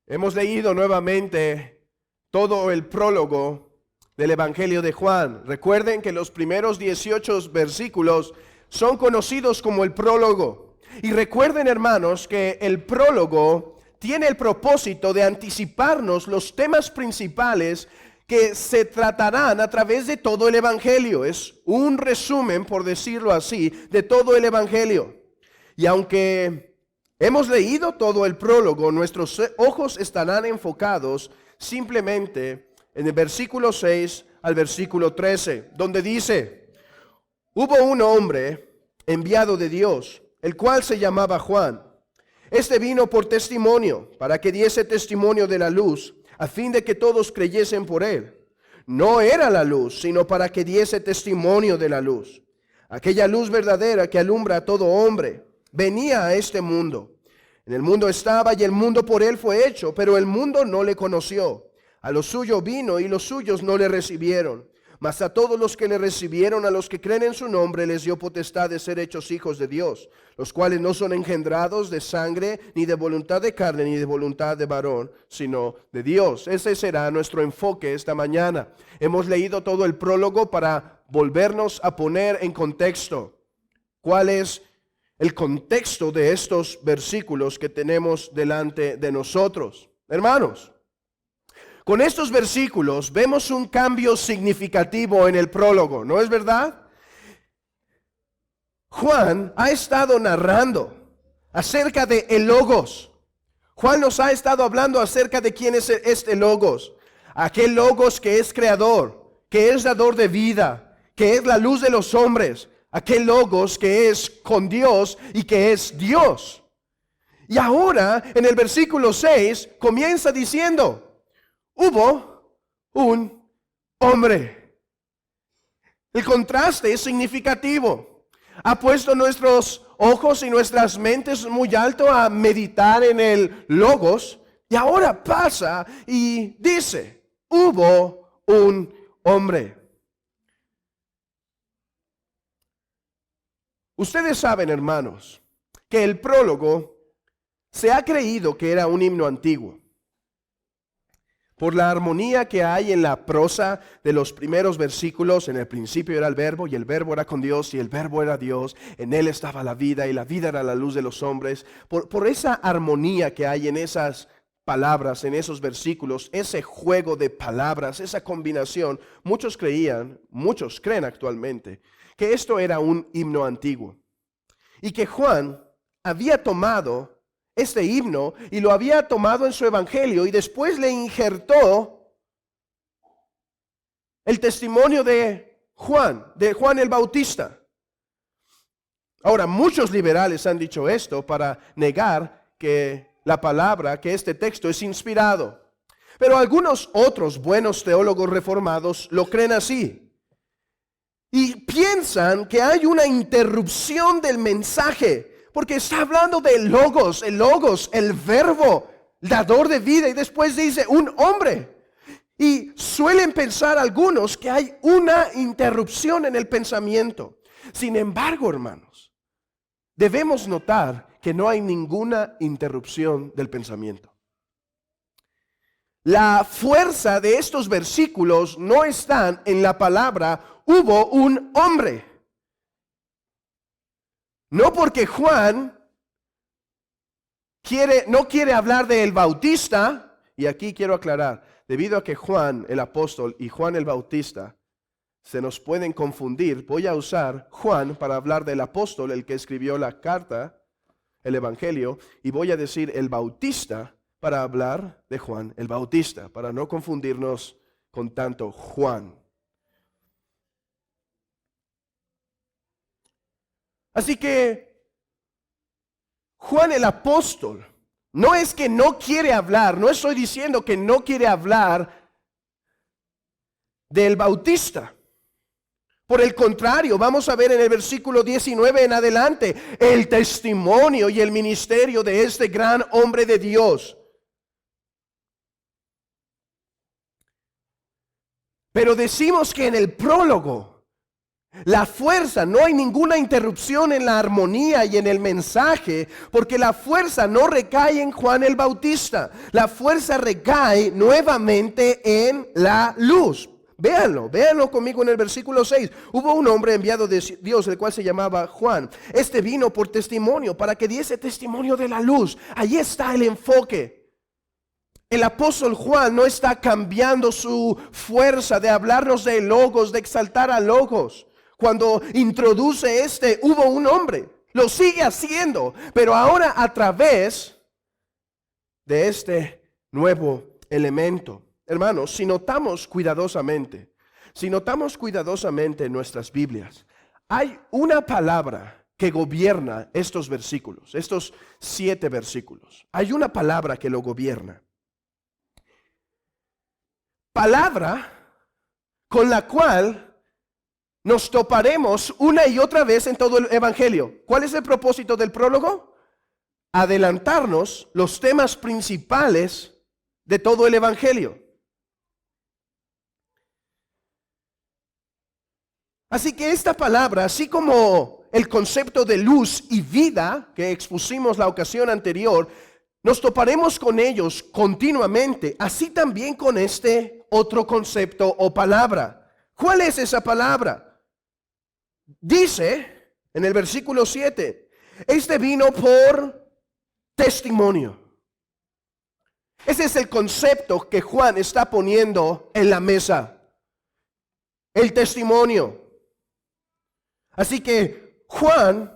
Hemos leído nuevamente todo el prólogo del Evangelio de Juan. Recuerden que los primeros 18 versículos son conocidos como el prólogo. Y recuerden, hermanos, que el prólogo tiene el propósito de anticiparnos los temas principales que se tratarán a través de todo el Evangelio. Es un resumen, por decirlo así, de todo el Evangelio. Y aunque hemos leído todo el prólogo, nuestros ojos estarán enfocados simplemente en el versículo 6 al versículo 13, donde dice: hubo un hombre enviado de Dios, el cual se llamaba Juan. Este vino por testimonio, para que diese testimonio de la luz, a fin de que todos creyesen por él. No era la luz, sino para que diese testimonio de la luz. Aquella luz verdadera que alumbra a todo hombre venía a este mundo. En el mundo estaba y el mundo por él fue hecho, pero el mundo no le conoció. A lo suyo vino y los suyos no le recibieron. Mas a todos los que le recibieron, a los que creen en su nombre, les dio potestad de ser hechos hijos de Dios, los cuales no son engendrados de sangre, ni de voluntad de carne, ni de voluntad de varón, sino de Dios. Ese será nuestro enfoque esta mañana. Hemos leído todo el prólogo para volvernos a poner en contexto. ¿Cuál es el contexto de estos versículos que tenemos delante de nosotros? Hermanos, con estos versículos vemos un cambio significativo en el prólogo, ¿no es verdad? Juan ha estado narrando acerca de el Logos. Juan nos ha estado hablando acerca de quién es este Logos. Aquel Logos que es creador, que es dador de vida, que es la luz de los hombres. Aquel Logos que es con Dios y que es Dios. Y ahora en el versículo 6 comienza diciendo: hubo un hombre. El contraste es significativo. Ha puesto nuestros ojos y nuestras mentes muy alto a meditar en el Logos. Y ahora pasa y dice: hubo un hombre. Ustedes saben, hermanos, que el prólogo se ha creído que era un himno antiguo, por la armonía que hay en la prosa de los primeros versículos. En el principio era el verbo, y el verbo era con Dios, y el verbo era Dios. En él estaba la vida, y la vida era la luz de los hombres. Por esa armonía que hay en esas palabras, en esos versículos, ese juego de palabras, esa combinación, muchos creen actualmente, que esto era un himno antiguo. Y que Juan había tomado este himno y lo había tomado en su evangelio y después le injertó el testimonio de Juan el Bautista. Ahora, muchos liberales han dicho esto para negar que la palabra, que este texto es inspirado. Pero algunos otros buenos teólogos reformados lo creen así. Y piensan que hay una interrupción del mensaje, porque está hablando del Logos, el verbo, dador de vida, y después dice un hombre. Y suelen pensar algunos que hay una interrupción en el pensamiento. Sin embargo, hermanos, debemos notar que no hay ninguna interrupción del pensamiento. La fuerza de estos versículos no está en la palabra hubo un hombre. No porque Juan no quiere hablar del Bautista, y aquí quiero aclarar, debido a que Juan el apóstol y Juan el Bautista se nos pueden confundir, voy a usar Juan para hablar del apóstol, el que escribió la carta, el evangelio, y voy a decir el Bautista para hablar de Juan el Bautista, para no confundirnos con tanto Juan. Así que Juan el apóstol no es que no quiere hablar, no estoy diciendo que no quiere hablar del Bautista. Por el contrario, vamos a ver en el versículo 19 en adelante el testimonio y el ministerio de este gran hombre de Dios. Pero decimos que en el prólogo La fuerza, no hay ninguna interrupción en la armonía y en el mensaje, porque la fuerza no recae en Juan el Bautista. La fuerza recae nuevamente en la luz. Véanlo conmigo en el versículo 6. Hubo un hombre enviado de Dios, el cual se llamaba Juan. Este vino por testimonio, para que diese testimonio de la luz. Ahí está el enfoque. El apóstol Juan no está cambiando su fuerza de hablarnos de logos, de exaltar a logos. Cuando introduce hubo un hombre, lo sigue haciendo, pero ahora a través de este nuevo elemento. Hermanos, si notamos cuidadosamente en nuestras Biblias, hay una palabra que gobierna estos versículos, estos 7 versículos. Hay una palabra que lo gobierna. Palabra con la cual nos toparemos una y otra vez en todo el Evangelio. ¿Cuál es el propósito del prólogo? Adelantarnos los temas principales de todo el Evangelio. Así que esta palabra, así como el concepto de luz y vida que expusimos la ocasión anterior, nos toparemos con ellos continuamente, así también con este otro concepto o palabra. ¿Cuál es esa palabra? Dice en el versículo 7, este vino por testimonio. Ese es el concepto que Juan está poniendo en la mesa. El testimonio. Así que Juan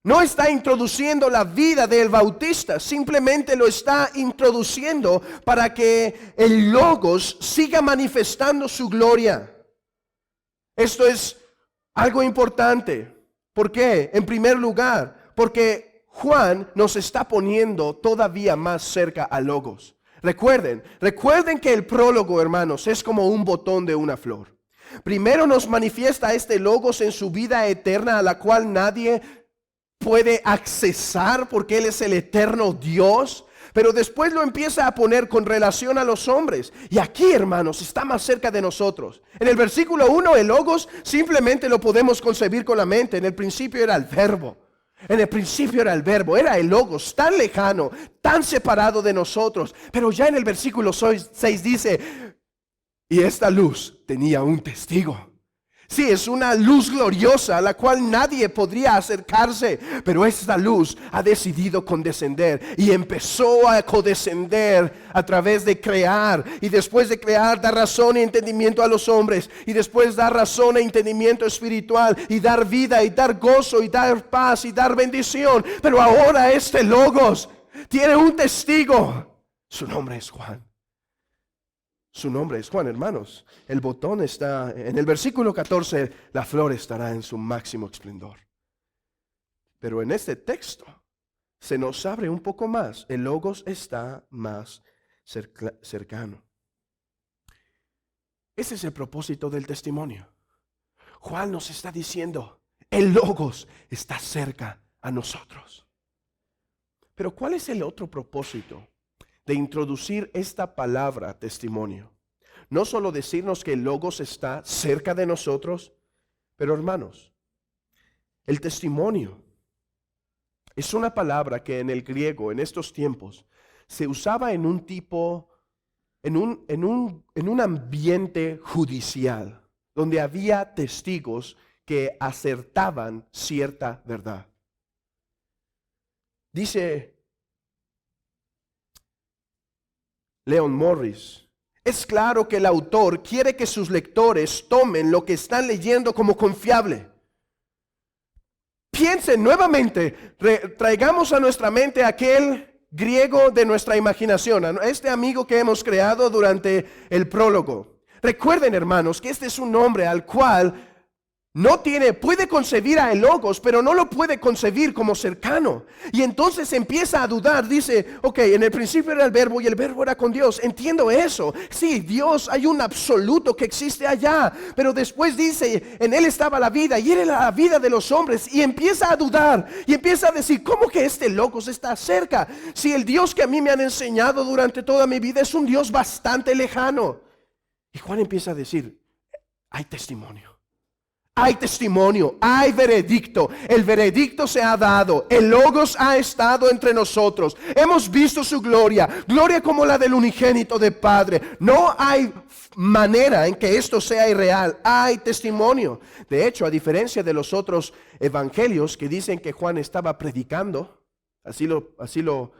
no está introduciendo la vida del Bautista, simplemente lo está introduciendo para que el Logos siga manifestando su gloria. Esto es algo importante. ¿Por qué? En primer lugar, porque Juan nos está poniendo todavía más cerca al Logos. Recuerden que el prólogo, hermanos, es como un botón de una flor. Primero nos manifiesta este Logos en su vida eterna, a la cual nadie puede accesar porque Él es el eterno Dios. Pero después lo empieza a poner con relación a los hombres. Y aquí, hermanos, está más cerca de nosotros. En el versículo 1, el Logos simplemente lo podemos concebir con la mente. En el principio era el Verbo. En el principio era el Verbo, era el Logos, tan lejano, tan separado de nosotros. Pero ya en el versículo 6 dice, y esta luz tenía un testigo. Sí, es una luz gloriosa a la cual nadie podría acercarse, pero esta luz ha decidido condescender y empezó a condescender a través de crear, y después de crear dar razón y entendimiento a los hombres, y después dar razón e entendimiento espiritual, y dar vida y dar gozo y dar paz y dar bendición. Pero ahora este Logos tiene un testigo. Su nombre es Juan. Su nombre es Juan, hermanos. El botón está en el versículo 14, la flor estará en su máximo esplendor. Pero en este texto se nos abre un poco más. El Logos está más cercano. Ese es el propósito del testimonio. Juan nos está diciendo, el Logos está cerca a nosotros. Pero ¿cuál es el otro propósito de introducir esta palabra testimonio? No solo decirnos que el Logos está cerca de nosotros, pero hermanos, el testimonio es una palabra que en el griego, en estos tiempos, se usaba en un tipo, en un ambiente judicial, donde había testigos que acertaban cierta verdad. Dice Leon Morris, es claro que el autor quiere que sus lectores tomen lo que están leyendo como confiable. Piensen nuevamente, traigamos a nuestra mente aquel griego de nuestra imaginación, a este amigo que hemos creado durante el prólogo. Recuerden, hermanos, que este es un hombre al cual puede concebir a el Logos, pero no lo puede concebir como cercano. Y entonces empieza a dudar, dice, ok, en el principio era el Verbo y el Verbo era con Dios. Entiendo eso. Sí, Dios, hay un absoluto que existe allá. Pero después dice, en Él estaba la vida y Él era la vida de los hombres. Y empieza a dudar y empieza a decir, ¿cómo que este Logos está cerca? Si el Dios que a mí me han enseñado durante toda mi vida es un Dios bastante lejano. Y Juan empieza a decir, hay testimonio. Hay testimonio, hay veredicto. El veredicto se ha dado. El Logos ha estado entre nosotros. Hemos visto su gloria, gloria como la del unigénito de Padre. No hay manera en que esto sea irreal. Hay testimonio. De hecho, a diferencia de los otros evangelios que dicen que Juan estaba predicando, así lo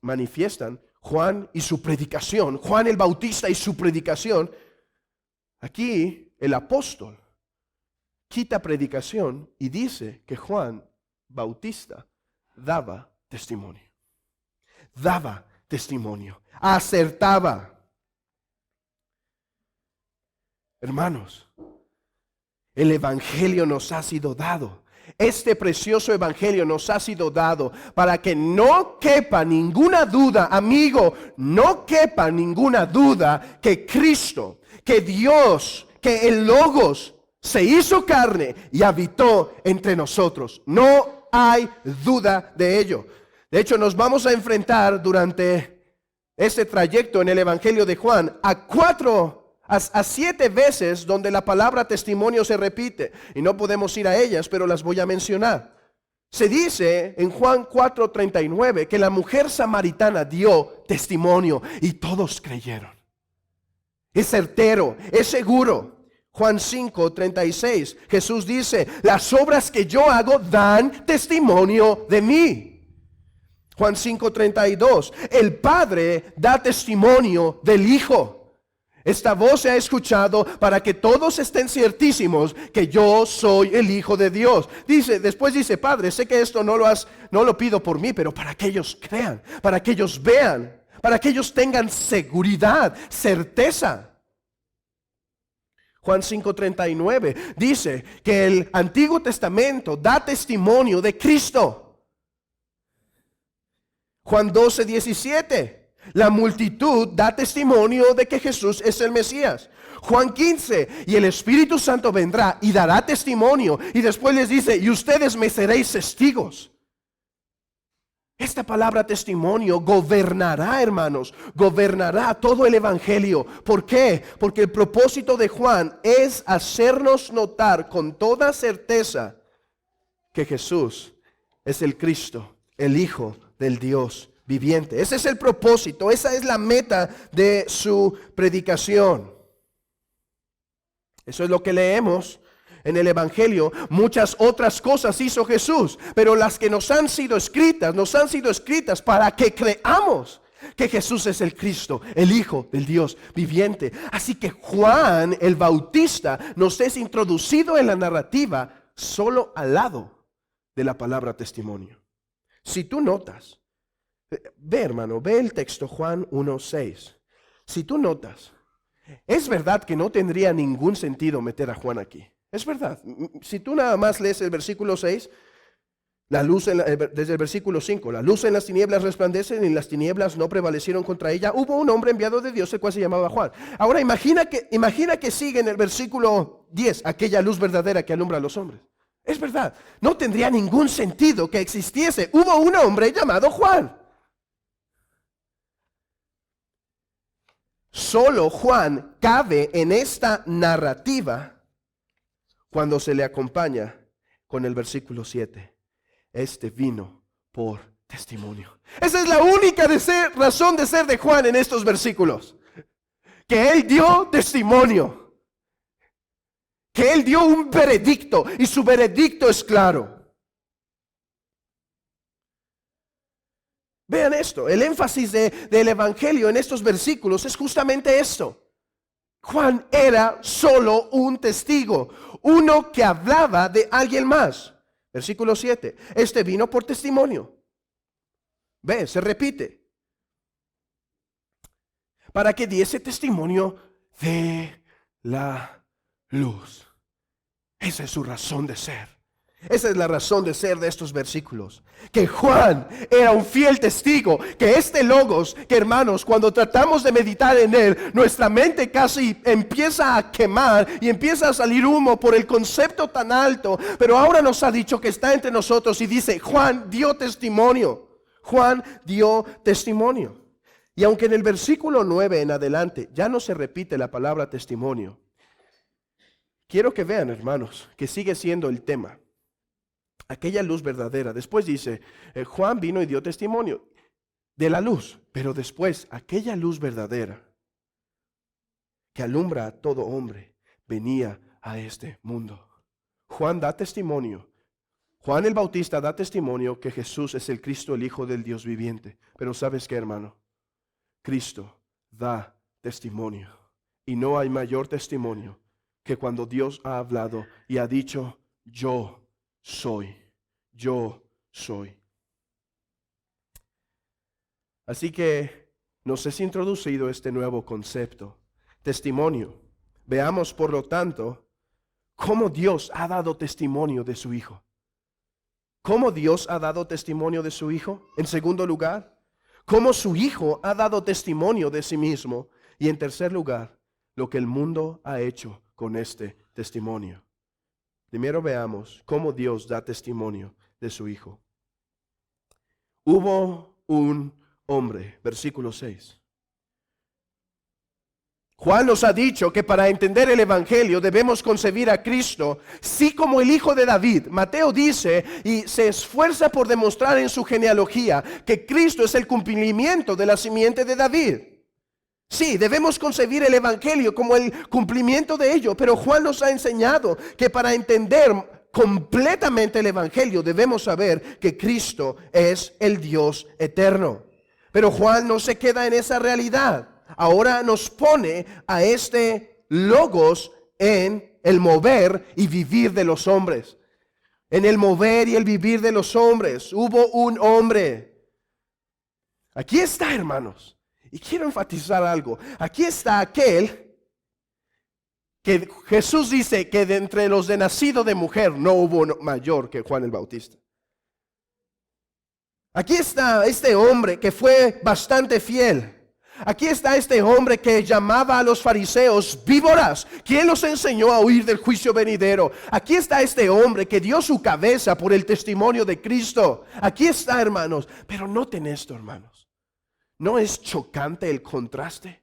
manifiestan, Juan y su predicación, Juan el Bautista y su predicación. Aquí el apóstol quita predicación y dice que Juan Bautista daba testimonio. Daba testimonio. Acertaba. Hermanos, el evangelio nos ha sido dado. Este precioso evangelio nos ha sido dado para que no quepa ninguna duda, amigo, no quepa ninguna duda que Cristo, que Dios, que el Logos se hizo carne y habitó entre nosotros. No hay duda de ello. De hecho, nos vamos a enfrentar durante este trayecto en el Evangelio de Juan a 7 veces donde la palabra testimonio se repite. Y no podemos ir a ellas, pero las voy a mencionar. Se dice en Juan 4:39 que la mujer samaritana dio testimonio y todos creyeron. Es certero, es seguro. Juan 5:36, Jesús dice, las obras que yo hago dan testimonio de mí. Juan 5:32, el Padre da testimonio del Hijo. Esta voz se ha escuchado para que todos estén ciertísimos que yo soy el Hijo de Dios. Después dice, Padre, sé que esto no lo pido por mí, pero para que ellos crean, para que ellos vean, para que ellos tengan seguridad, certeza. Juan 5:39 dice que el Antiguo Testamento da testimonio de Cristo. Juan 12:17, la multitud da testimonio de que Jesús es el Mesías. Juan 15, y el Espíritu Santo vendrá y dará testimonio. Y después les dice, y ustedes me seréis testigos. Esta palabra testimonio gobernará, hermanos, gobernará todo el evangelio. ¿Por qué? Porque el propósito de Juan es hacernos notar con toda certeza que Jesús es el Cristo, el Hijo del Dios viviente. Ese es el propósito, esa es la meta de su predicación. Eso es lo que leemos en el Evangelio. Muchas otras cosas hizo Jesús, pero las que nos han sido escritas para que creamos que Jesús es el Cristo, el Hijo del Dios viviente. Así que Juan el Bautista nos es introducido en la narrativa solo al lado de la palabra testimonio. Si tú notas, ve hermano, ve el texto Juan 1:6. Si tú notas, es verdad que no tendría ningún sentido meter a Juan aquí. Es verdad. Si tú nada más lees el versículo 6, desde el versículo 5, la luz en las tinieblas resplandece y las tinieblas no prevalecieron contra ella. Hubo un hombre enviado de Dios, el cual se llamaba Juan. Ahora imagina que sigue en el versículo 10, aquella luz verdadera que alumbra a los hombres. Es verdad, no tendría ningún sentido que existiese. Hubo un hombre llamado Juan. Solo Juan cabe en esta narrativa cuando se le acompaña con el versículo 7. Este vino por testimonio. Esa es la única razón de ser de Juan en estos versículos. Que él dio testimonio. Que él dio un veredicto y su veredicto es claro. Vean esto, el énfasis del Evangelio en estos versículos es justamente esto. Juan era solo un testigo, uno que hablaba de alguien más. Versículo 7, este vino por testimonio. Ve, se repite. Para que diese testimonio de la luz. Esa es su razón de ser. Esa es la razón de ser de estos versículos. Que Juan era un fiel testigo. Que este Logos, que hermanos, cuando tratamos de meditar en él, nuestra mente casi empieza a quemar y empieza a salir humo por el concepto tan alto. Pero ahora nos ha dicho que está entre nosotros y dice, Juan dio testimonio. Juan dio testimonio. Y aunque en el versículo 9 en adelante ya no se repite la palabra testimonio, quiero que vean, hermanos, que sigue siendo el tema. Aquella luz verdadera. Después dice, Juan vino y dio testimonio de la luz, pero después aquella luz verdadera que alumbra a todo hombre venía a este mundo. Juan da testimonio. Juan el Bautista da testimonio que Jesús es el Cristo, el Hijo del Dios viviente. Pero ¿sabes qué, hermano? Cristo da testimonio. Y no hay mayor testimonio que cuando Dios ha hablado y ha dicho, yo soy, yo soy. Así que nos es introducido este nuevo concepto, testimonio. Veamos, por lo tanto, cómo Dios ha dado testimonio de su Hijo. ¿Cómo Dios ha dado testimonio de su Hijo? En segundo lugar, cómo su Hijo ha dado testimonio de sí mismo. Y en tercer lugar, lo que el mundo ha hecho con este testimonio. Primero veamos cómo Dios da testimonio de su Hijo. Hubo un hombre, versículo 6. Juan nos ha dicho que para entender el Evangelio debemos concebir a Cristo, sí, como el Hijo de David. Mateo dice y se esfuerza por demostrar en su genealogía que Cristo es el cumplimiento de la simiente de David. Sí, debemos concebir el Evangelio como el cumplimiento de ello, pero Juan nos ha enseñado que para entender completamente el Evangelio debemos saber que Cristo es el Dios eterno. Pero Juan no se queda en esa realidad. Ahora nos pone a este logos en el mover y vivir de los hombres. En el mover y el vivir de los hombres hubo un hombre. Aquí está, hermanos. Y quiero enfatizar algo. Aquí está aquel que Jesús dice que de entre los de nacido de mujer no hubo mayor que Juan el Bautista. Aquí está este hombre que fue bastante fiel. Aquí está este hombre que llamaba a los fariseos víboras. ¿Quién los enseñó a huir del juicio venidero? Aquí está este hombre que dio su cabeza por el testimonio de Cristo. Aquí está, hermanos. Pero noten esto, hermanos. ¿No es chocante el contraste?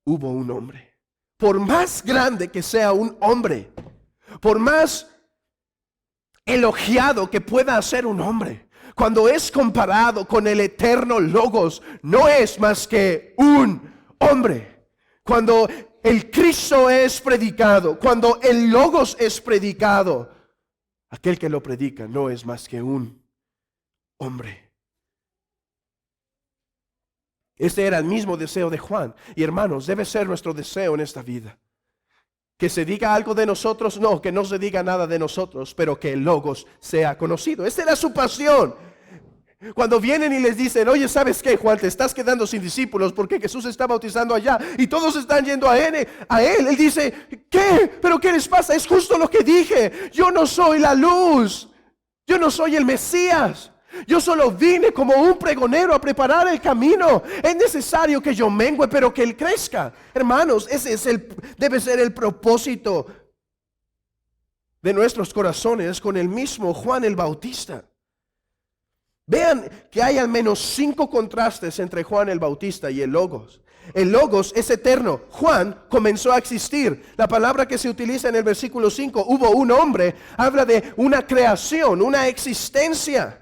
Hubo un hombre. Por más grande que sea un hombre, por más elogiado que pueda ser un hombre, cuando es comparado con el eterno Logos, no es más que un hombre. Cuando el Cristo es predicado, cuando el Logos es predicado, aquel que lo predica no es más que un hombre. Este era el mismo deseo de Juan. Y hermanos, debe ser nuestro deseo en esta vida. Que se diga algo de nosotros, no, que no se diga nada de nosotros, pero que el Logos sea conocido. Esta era su pasión. Cuando vienen y les dicen, oye, ¿sabes qué, Juan? Te estás quedando sin discípulos porque Jesús está bautizando allá y todos están yendo a él. Él dice, ¿qué? ¿Pero qué les pasa? Es justo lo que dije. Yo no soy la luz. Yo no soy el Mesías. Yo solo vine como un pregonero a preparar el camino. Es necesario que yo mengue, pero que Él crezca. Hermanos, ese es debe ser el propósito de nuestros corazones con el mismo Juan el Bautista. Vean que hay al menos 5 contrastes entre Juan el Bautista y el Logos. El Logos es eterno. Juan comenzó a existir. La palabra que se utiliza en el versículo 5, hubo un hombre, habla de una creación, una existencia.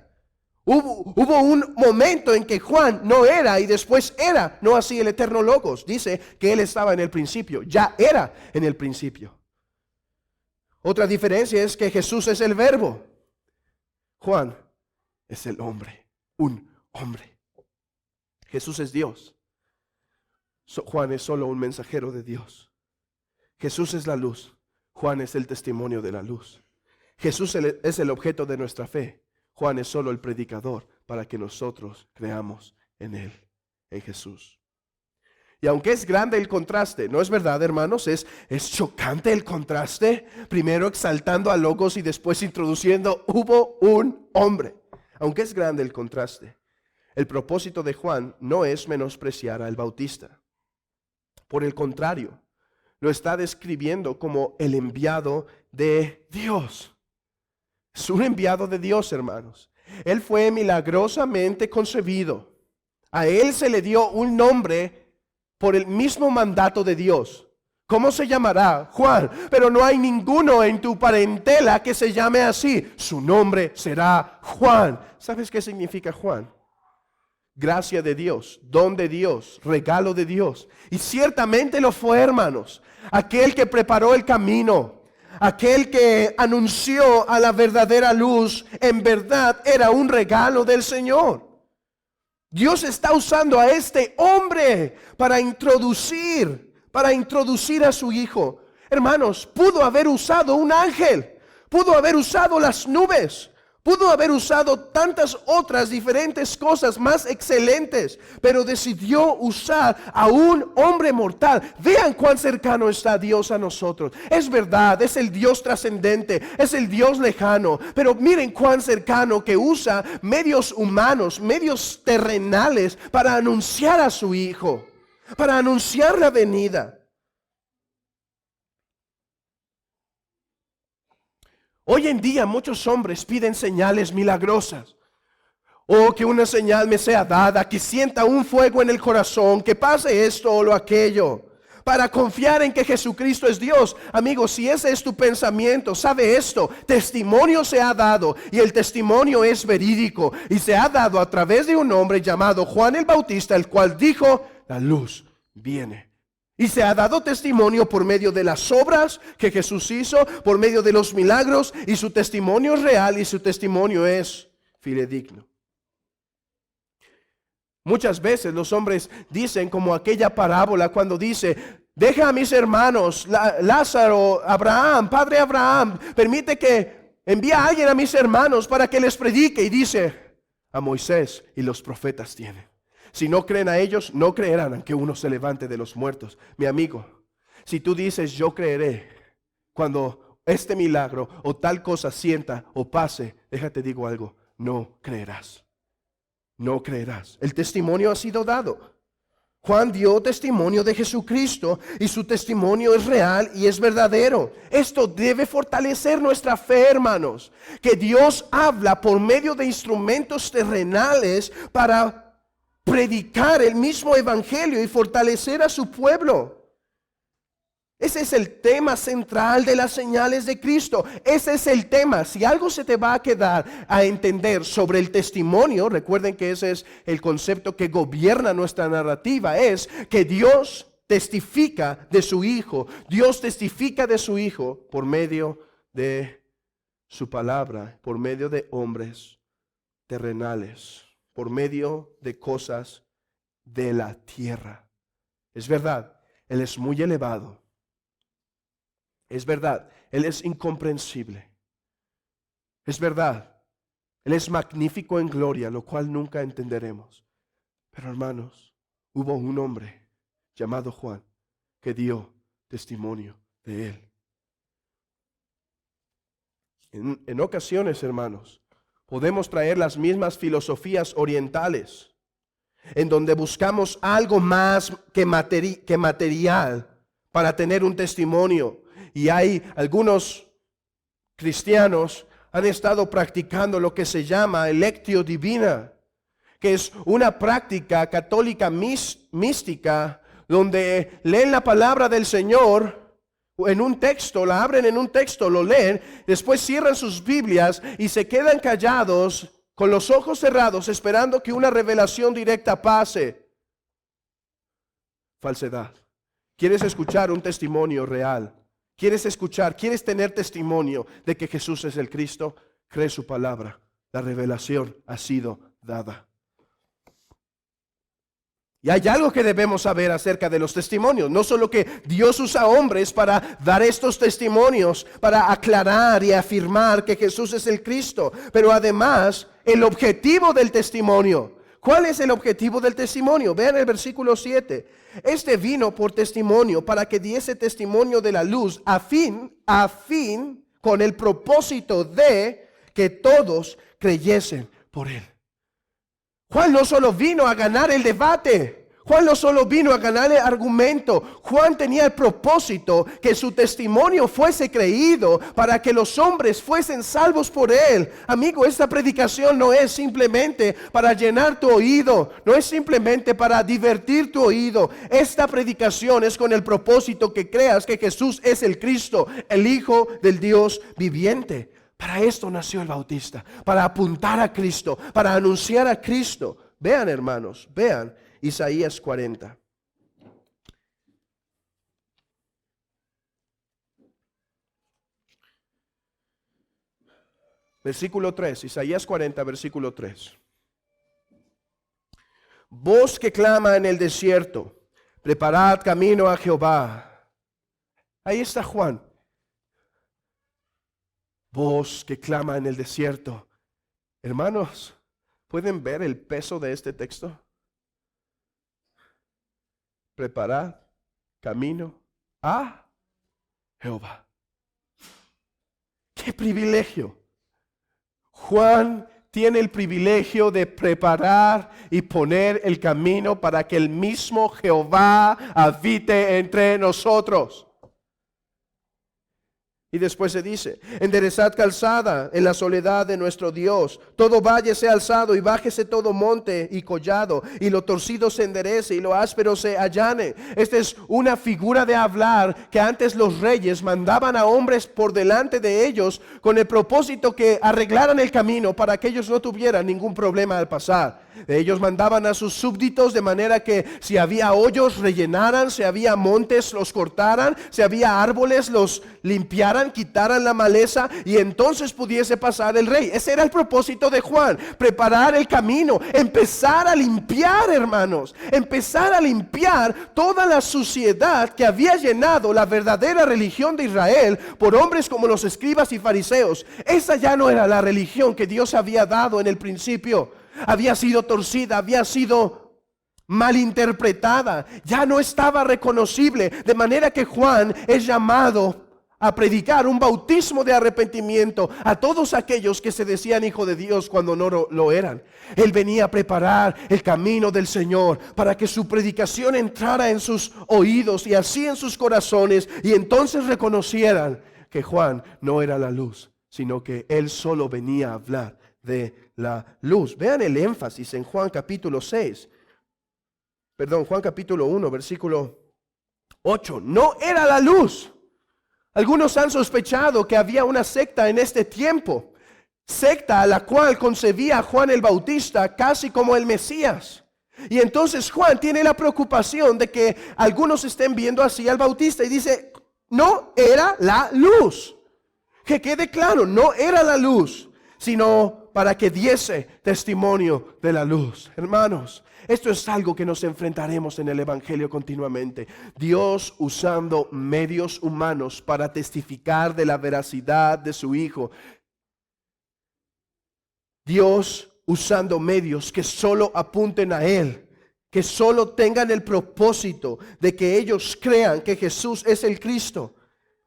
Hubo un momento en que Juan no era y después era, no así el eterno Logos. Dice que Él estaba en el principio, ya era en el principio. Otra diferencia es que Jesús es el verbo. Juan es el hombre, un hombre. Jesús es Dios. Juan es solo un mensajero de Dios. Jesús es la luz. Juan es el testimonio de la luz. Jesús es el objeto de nuestra fe. Juan es solo el predicador para que nosotros creamos en Él, en Jesús. Y aunque es grande el contraste, ¿no es verdad, hermanos? Es chocante el contraste. Primero exaltando a Logos y después introduciendo, hubo un hombre. Aunque es grande el contraste, el propósito de Juan no es menospreciar al Bautista. Por el contrario, lo está describiendo como el enviado de Dios. Es un enviado de Dios, hermanos. Él fue milagrosamente concebido. A Él se le dio un nombre por el mismo mandato de Dios. ¿Cómo se llamará? Juan. Pero no hay ninguno en tu parentela que se llame así. Su nombre será Juan. ¿Sabes qué significa Juan? Gracia de Dios, don de Dios, regalo de Dios. Y ciertamente lo fue, hermanos. Aquel que preparó el camino, aquel que anunció a la verdadera luz, en verdad era un regalo del Señor. Dios está usando a este hombre para introducir a su hijo. Hermanos, pudo haber usado un ángel, pudo haber usado las nubes, pudo haber usado tantas otras diferentes cosas más excelentes, pero decidió usar a un hombre mortal. Vean cuán cercano está Dios a nosotros. Es verdad, es el Dios trascendente, es el Dios lejano, pero miren cuán cercano que usa medios humanos, medios terrenales para anunciar a su hijo, para anunciar la venida. Hoy en día muchos hombres piden señales milagrosas. O que una señal me sea dada, que sienta un fuego en el corazón, que pase esto o lo aquello, para confiar en que Jesucristo es Dios. Amigos, si ese es tu pensamiento, sabe esto: testimonio se ha dado, y el testimonio es verídico, y se ha dado a través de un hombre llamado Juan el Bautista, el cual dijo: la luz viene. Y se ha dado testimonio por medio de las obras que Jesús hizo, por medio de los milagros, y su testimonio es real y su testimonio es fidedigno. Muchas veces los hombres dicen, como aquella parábola cuando dice: deja a mis hermanos, Lázaro, Abraham, padre Abraham, permite que envíe a alguien a mis hermanos para que les predique. Y dice: a Moisés y los profetas tienen. Si no creen a ellos, no creerán aunque uno se levante de los muertos. Mi amigo, si tú dices yo creeré cuando este milagro o tal cosa sienta o pase, déjate digo algo: no creerás. No creerás. El testimonio ha sido dado. Juan dio testimonio de Jesucristo y su testimonio es real y es verdadero. Esto debe fortalecer nuestra fe, hermanos, que Dios habla por medio de instrumentos terrenales para predicar el mismo evangelio y fortalecer a su pueblo. Ese es el tema central de las señales de Cristo. Ese es el tema. Si algo se te va a quedar a entender sobre el testimonio, recuerden que ese es el concepto que gobierna nuestra narrativa, es que Dios testifica de su Hijo. Dios testifica de su Hijo por medio de su palabra, por medio de hombres terrenales, por medio de cosas de la tierra. Es verdad, Él es muy elevado. Es verdad, Él es incomprensible. Es verdad, Él es magnífico en gloria, lo cual nunca entenderemos. Pero hermanos, hubo un hombre llamado Juan que dio testimonio de Él. En ocasiones, hermanos, podemos traer las mismas filosofías orientales, en donde buscamos algo más que material para tener un testimonio. Y hay algunos cristianos han estado practicando lo que se llama lectio divina, que es una práctica católica mística, donde leen la palabra del Señor en un texto, la abren en un texto, lo leen, después cierran sus Biblias y se quedan callados con los ojos cerrados esperando que una revelación directa pase. Falsedad. ¿Quieres escuchar un testimonio real? ¿Quieres tener testimonio de que Jesús es el Cristo? Cree su palabra. La revelación ha sido dada. Y hay algo que debemos saber acerca de los testimonios. No solo que Dios usa hombres para dar estos testimonios, para aclarar y afirmar que Jesús es el Cristo, pero además el objetivo del testimonio. ¿Cuál es el objetivo del testimonio? Vean el versículo 7. Este vino por testimonio para que diese testimonio de la luz, a fin, con el propósito de que todos creyesen por él. Juan no solo vino a ganar el debate. Juan no solo vino a ganarle argumento, Juan tenía el propósito que su testimonio fuese creído para que los hombres fuesen salvos por él. Amigo, esta predicación no es simplemente para llenar tu oído, no es simplemente para divertir tu oído. Esta predicación es con el propósito que creas que Jesús es el Cristo, el Hijo del Dios viviente. Para esto nació el Bautista, para apuntar a Cristo, para anunciar a Cristo. Vean, hermanos, vean Isaías 40. Versículo 3, Isaías 40, versículo 3. Voz que clama en el desierto, preparad camino a Jehová. Ahí está Juan. Voz que clama en el desierto. Hermanos, ¿pueden ver el peso de este texto? Preparad camino a Jehová. ¡Qué privilegio! Juan tiene el privilegio de preparar y poner el camino para que el mismo Jehová habite entre nosotros. Y después se dice, enderezad calzada en la soledad de nuestro Dios. Todo valle sea alzado y bájese todo monte y collado. Y lo torcido se enderece y lo áspero se allane. Esta es una figura de hablar que antes los reyes mandaban a hombres por delante de ellos con el propósito que arreglaran el camino para que ellos no tuvieran ningún problema al pasar. Ellos mandaban a sus súbditos de manera que si había hoyos rellenaran, si había montes los cortaran, si había árboles los limpiaran, quitaran la maleza y entonces pudiese pasar el rey. Ese era el propósito de Juan, preparar el camino, empezar a limpiar, hermanos, empezar a limpiar toda la suciedad que había llenado la verdadera religión de Israel por hombres como los escribas y fariseos. Esa ya no era la religión que Dios había dado en el principio. Había sido torcida, había sido malinterpretada, ya no estaba reconocible, de manera que Juan es llamado a predicar un bautismo de arrepentimiento a todos aquellos que se decían hijo de Dios cuando no lo eran. Él venía a preparar el camino del Señor para que su predicación entrara en sus oídos y así en sus corazones, y entonces reconocieran que Juan no era la luz, sino que él solo venía a hablar de la luz. Vean el énfasis en Juan capítulo 1, versículo 8. No era la luz. Algunos han sospechado que había una secta en este tiempo, secta a la cual concebía a Juan el Bautista casi como el Mesías. Y entonces Juan tiene la preocupación de que algunos estén viendo así al Bautista y dice, no era la luz. Que quede claro, no era la luz, sino para que diese testimonio de la luz. Hermanos, esto es algo que nos enfrentaremos en el Evangelio continuamente. Dios usando medios humanos para testificar de la veracidad de su Hijo. Dios usando medios que solo apunten a Él, que solo tengan el propósito de que ellos crean que Jesús es el Cristo.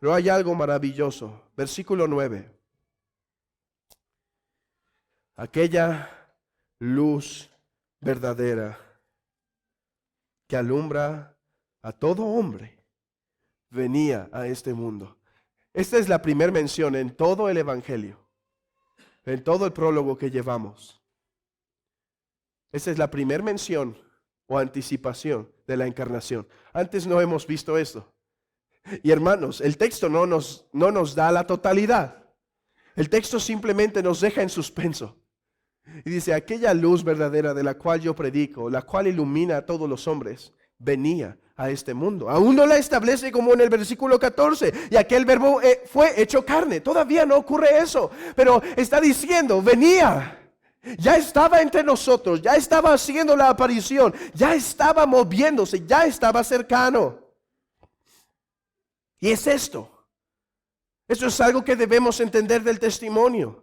Pero hay algo maravilloso. Versículo 9. Aquella luz verdadera que alumbra a todo hombre venía a este mundo. Esta es la primera mención en todo el Evangelio, en todo el prólogo que llevamos. Esta es la primera mención o anticipación de la encarnación. Antes no hemos visto esto. Y hermanos, el texto no nos da la totalidad. El texto simplemente nos deja en suspenso. Y dice, aquella luz verdadera de la cual yo predico, la cual ilumina a todos los hombres, venía a este mundo. Aún no la establece como en el versículo 14, y aquel verbo fue hecho carne. Todavía no ocurre eso, pero está diciendo, venía. Ya estaba entre nosotros, ya estaba haciendo la aparición, ya estaba moviéndose, ya estaba cercano. Y es esto. Esto es algo que debemos entender del testimonio.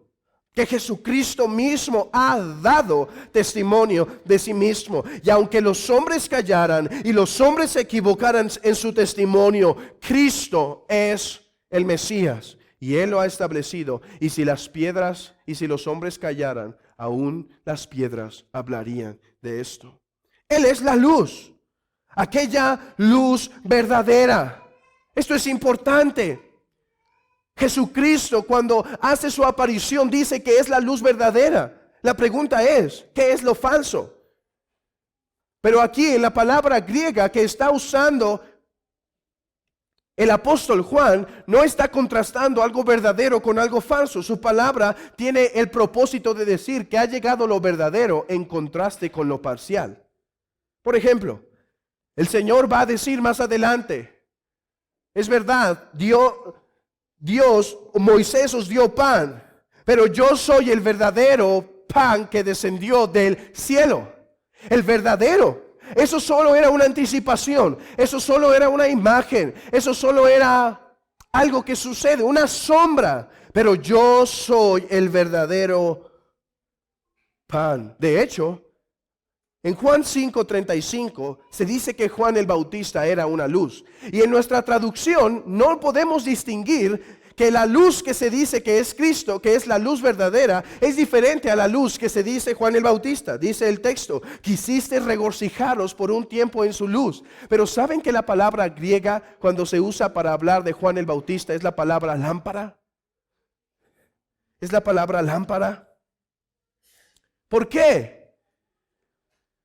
Que Jesucristo mismo ha dado testimonio de sí mismo. Y aunque los hombres callaran y los hombres se equivocaran en su testimonio, Cristo es el Mesías. Y Él lo ha establecido. Y si las piedras y si los hombres callaran, aún las piedras hablarían de esto. Él es la luz. aquella luz verdadera. Esto es importante. Jesucristo, cuando hace su aparición, dice que es la luz verdadera. La pregunta es, ¿qué es lo falso? Pero aquí en la palabra griega que está usando el apóstol Juan, no está contrastando algo verdadero con algo falso. Su palabra tiene el propósito de decir que ha llegado lo verdadero en contraste con lo parcial. Por ejemplo, el Señor va a decir más adelante, es verdad, Moisés os dio pan, pero yo soy el verdadero pan que descendió del cielo. El verdadero. Eso solo era una anticipación. Eso solo era una imagen. Eso solo era algo que sucede, una sombra. Pero yo soy el verdadero pan. De hecho, en Juan 5:35 se dice que Juan el Bautista era una luz. Y en nuestra traducción no podemos distinguir que la luz que se dice que es Cristo, que es la luz verdadera, es diferente a la luz que se dice Juan el Bautista. Dice el texto, quisiste regocijaros por un tiempo en su luz. Pero ¿saben que la palabra griega cuando se usa para hablar de Juan el Bautista es la palabra lámpara? Es la palabra lámpara. ¿Por qué?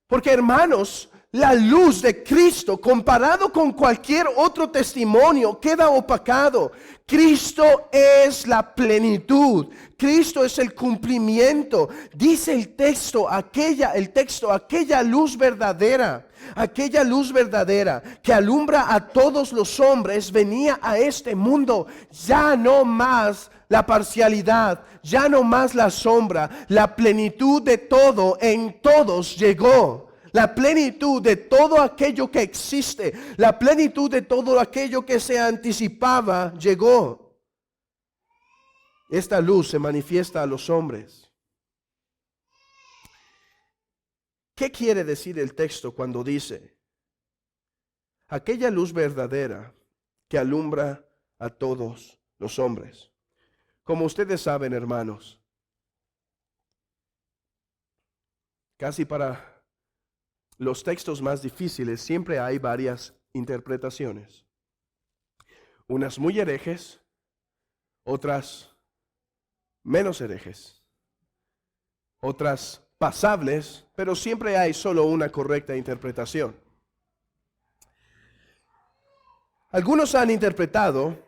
Porque, hermanos, la luz de Cristo comparado con cualquier otro testimonio queda opacado. Cristo es la plenitud. Cristo es el cumplimiento. Dice el texto, aquella luz verdadera, aquella luz verdadera que alumbra a todos los hombres venía a este mundo. Ya no más la parcialidad, ya no más la sombra, la plenitud de todo en todos llegó. La plenitud de todo aquello que existe, la plenitud de todo aquello que se anticipaba, llegó. Esta luz se manifiesta a los hombres. ¿Qué quiere decir el texto cuando dice, aquella luz verdadera que alumbra a todos los hombres? Como ustedes saben, hermanos, casi para los textos más difíciles siempre hay varias interpretaciones. Unas muy herejes, otras menos herejes, otras pasables, pero siempre hay solo una correcta interpretación. Algunos han interpretado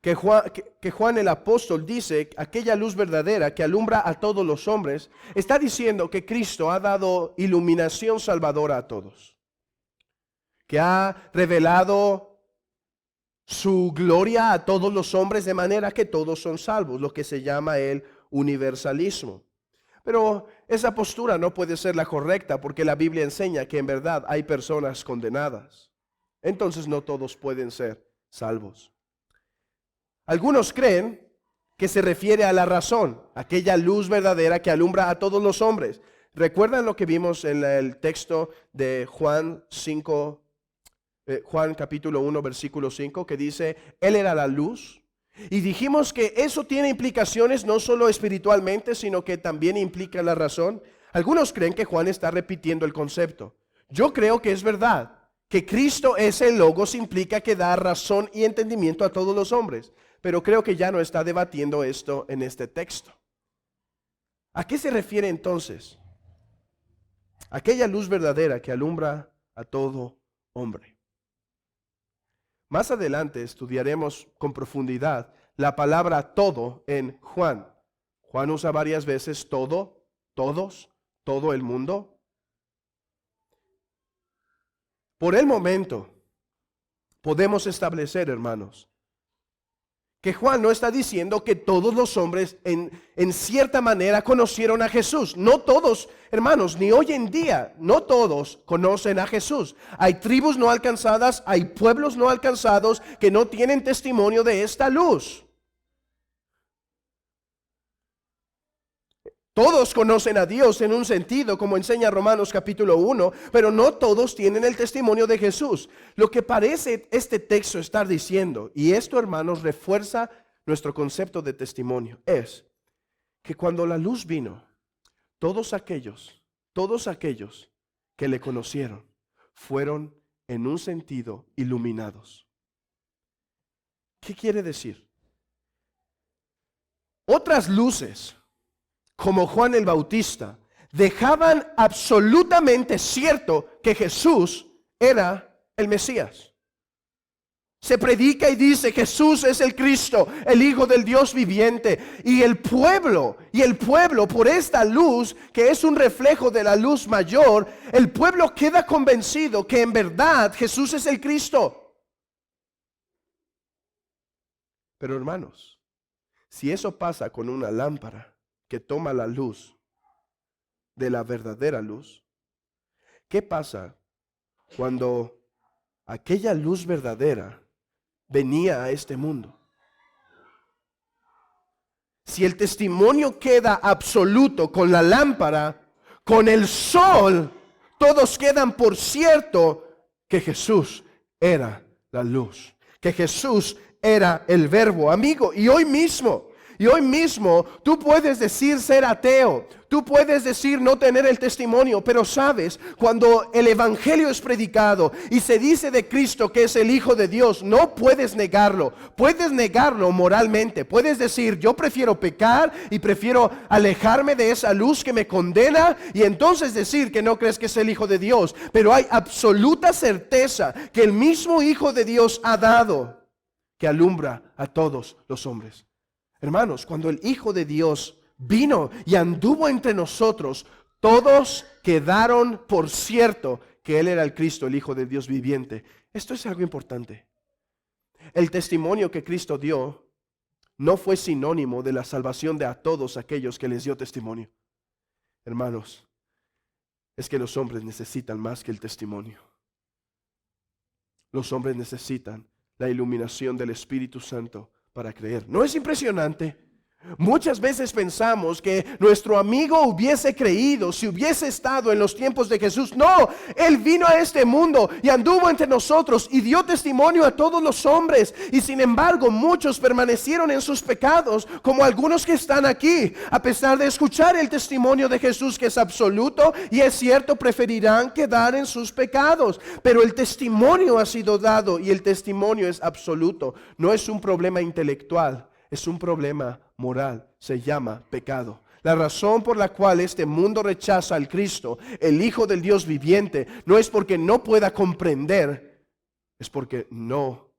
que Juan el apóstol dice, aquella luz verdadera que alumbra a todos los hombres, está diciendo que Cristo ha dado iluminación salvadora a todos, que ha revelado su gloria a todos los hombres de manera que todos son salvos, lo que se llama el universalismo. Pero esa postura no puede ser la correcta porque la Biblia enseña que en verdad hay personas condenadas. Entonces no todos pueden ser salvos. Algunos creen que se refiere a la razón, aquella luz verdadera que alumbra a todos los hombres. ¿Recuerdan lo que vimos en el texto de Juan capítulo 1, versículo 5, que dice, Él era la luz? Y dijimos que eso tiene implicaciones no solo espiritualmente, sino que también implica la razón. Algunos creen que Juan está repitiendo el concepto. Yo creo que es verdad, que Cristo es el Logos implica que da razón y entendimiento a todos los hombres. Pero creo que ya no está debatiendo esto en este texto. ¿A qué se refiere entonces? Aquella luz verdadera que alumbra a todo hombre. Más adelante estudiaremos con profundidad la palabra todo en Juan. Juan usa varias veces todo, todos, todo el mundo. Por el momento, podemos establecer, hermanos, que Juan no está diciendo que todos los hombres en cierta manera conocieron a Jesús. No todos, hermanos, ni hoy en día, no todos conocen a Jesús. Hay tribus no alcanzadas, hay pueblos no alcanzados que no tienen testimonio de esta luz. Todos conocen a Dios en un sentido, como enseña Romanos capítulo 1, pero no todos tienen el testimonio de Jesús. Lo que parece este texto estar diciendo, y esto, hermanos, refuerza nuestro concepto de testimonio, es que cuando la luz vino, todos aquellos que le conocieron fueron en un sentido, iluminados. ¿Qué quiere decir? Otras luces, como Juan el Bautista, dejaban absolutamente cierto que Jesús era el Mesías. Se predica y dice: Jesús es el Cristo, el Hijo del Dios viviente. Y el pueblo, por esta luz, que es un reflejo de la luz mayor, el pueblo queda convencido que en verdad Jesús es el Cristo. Pero hermanos, si eso pasa con una lámpara que toma la luz de la verdadera luz, ¿qué pasa cuando aquella luz verdadera venía a este mundo? Si el testimonio queda absoluto con la lámpara, con el sol, todos quedan por cierto que Jesús era la luz, que Jesús era el Verbo. Amigo, y hoy mismo tú puedes decir ser ateo, tú puedes decir no tener el testimonio, pero sabes, cuando el evangelio es predicado y se dice de Cristo que es el Hijo de Dios, no puedes negarlo. Puedes negarlo moralmente, puedes decir: yo prefiero pecar y prefiero alejarme de esa luz que me condena, y entonces decir que no crees que es el Hijo de Dios. Pero hay absoluta certeza que el mismo Hijo de Dios ha dado, que alumbra a todos los hombres. Hermanos, cuando el Hijo de Dios vino y anduvo entre nosotros, todos quedaron por cierto que Él era el Cristo, el Hijo de Dios viviente. Esto es algo importante. El testimonio que Cristo dio no fue sinónimo de la salvación de a todos aquellos que les dio testimonio. Hermanos, es que los hombres necesitan más que el testimonio. Los hombres necesitan la iluminación del Espíritu Santo para creer. ¿No es impresionante? Muchas veces pensamos que nuestro amigo hubiese creído si hubiese estado en los tiempos de Jesús. No, Él vino a este mundo y anduvo entre nosotros y dio testimonio a todos los hombres. Y sin embargo, muchos permanecieron en sus pecados, como algunos que están aquí. A pesar de escuchar el testimonio de Jesús, que es absoluto y es cierto, preferirán quedar en sus pecados. Pero el testimonio ha sido dado y el testimonio es absoluto. No es un problema intelectual, es un problema moral, se llama pecado. La razón por la cual este mundo rechaza al Cristo, el Hijo del Dios viviente, no es porque no pueda comprender, es porque no